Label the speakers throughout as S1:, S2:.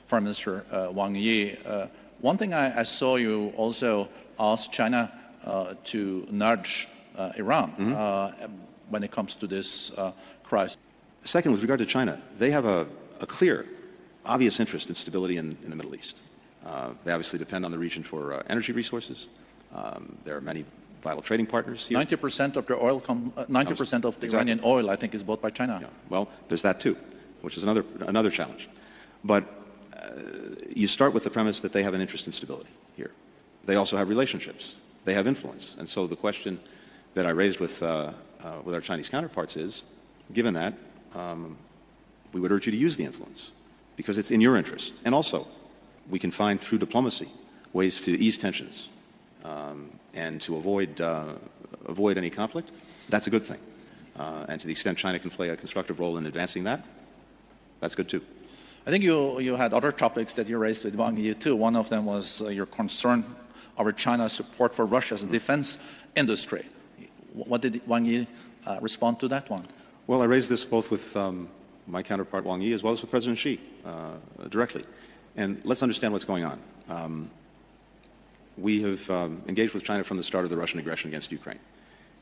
S1: Foreign Minister Wang Yi. One thing I saw you also ask China to nudge Iran when it comes to this crisis.
S2: Second, with regard to China, they have a clear, obvious interest in stability in the Middle East. They obviously depend on the region for energy resources. There are many vital trading partners here.
S1: 90% of the oil, 90% of the Iranian oil, I think, is bought by China.
S2: Yeah. Well, there's that too, which is another challenge. But you start with the premise that they have an interest in stability here. They also have relationships. They have influence. And so the question that I raised with our Chinese counterparts is, given that, we would urge you to use the influence because it's in your interest. And also, we can find through diplomacy ways to ease tensions and to avoid any conflict. That's a good thing. And to the extent China can play a constructive role in advancing that, that's good too.
S1: I think you had other topics that you raised with Wang Yi too. One of them was your concern over China's support for Russia's defense industry. What did Wang Yi respond to that one?
S2: Well, I raised this both with my counterpart Wang Yi as well as with President Xi directly. And let's understand what's going on. We have engaged with China from the start of the Russian aggression against Ukraine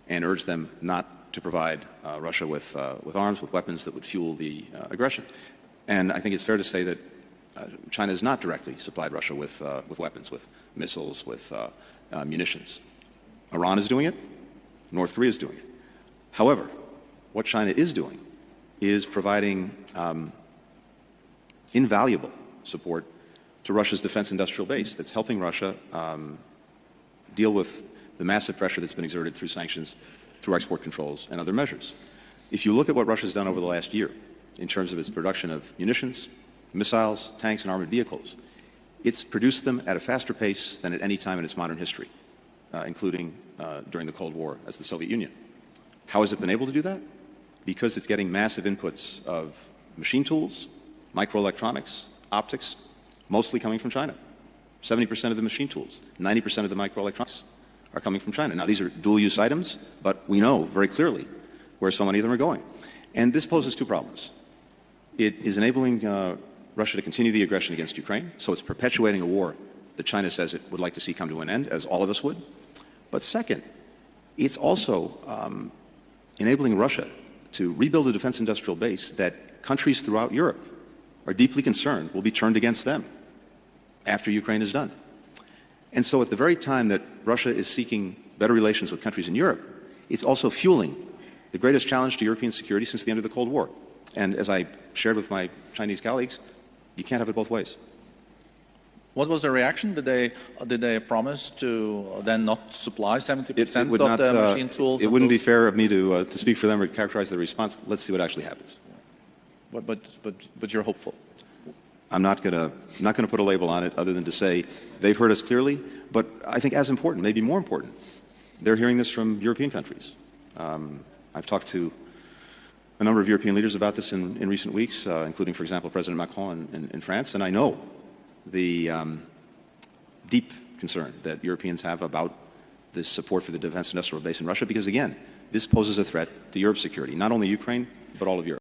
S2: and urged them not to provide Russia with arms, with weapons that would fuel the aggression. And I think it's fair to say that China has not directly supplied Russia with weapons, with missiles, with munitions. Iran is doing it. North Korea is doing it. However, what China is doing is providing invaluable support to Russia's defense industrial base that's helping Russia deal with the massive pressure that's been exerted through sanctions, through export controls, and other measures. If you look at what Russia's done over the last year in terms of its production of munitions, missiles, tanks, and armored vehicles, it's produced them at a faster pace than at any time in its modern history, including during the Cold War as the Soviet Union. How has it been able to do that? Because it's getting massive inputs of machine tools, microelectronics, optics, mostly coming from China. 70% of the machine tools, 90% of the microelectronics are coming from China. Now, these are dual-use items, but we know very clearly where so many of them are going. And this poses two problems. It is enabling Russia to continue the aggression against Ukraine, so it's perpetuating a war that China says it would like to see come to an end, as all of us would. But second, it's also enabling Russia to rebuild a defense industrial base that countries throughout Europe are deeply concerned will be turned against them after Ukraine is done. And so at the very time that Russia is seeking better relations with countries in Europe, it's also fueling the greatest challenge to European security since the end of the Cold War. And as I shared with my Chinese colleagues, you can't have it both ways.
S1: What was the reaction? Did they promise to then not supply 70% of the machine tools?
S2: It wouldn't be fair of me to speak for them or characterize their response. Let's see what actually happens.
S1: But you're hopeful.
S2: I'm not going to put a label on it other than to say they've heard us clearly. But I think as important, maybe more important, they're hearing this from European countries. I've talked to a number of European leaders about this in recent weeks, including, for example, President Macron in France, and I know the deep concern that Europeans have about this support for the defense industrial base in Russia, because again, this poses a threat to Europe's security, not only Ukraine, but all of Europe.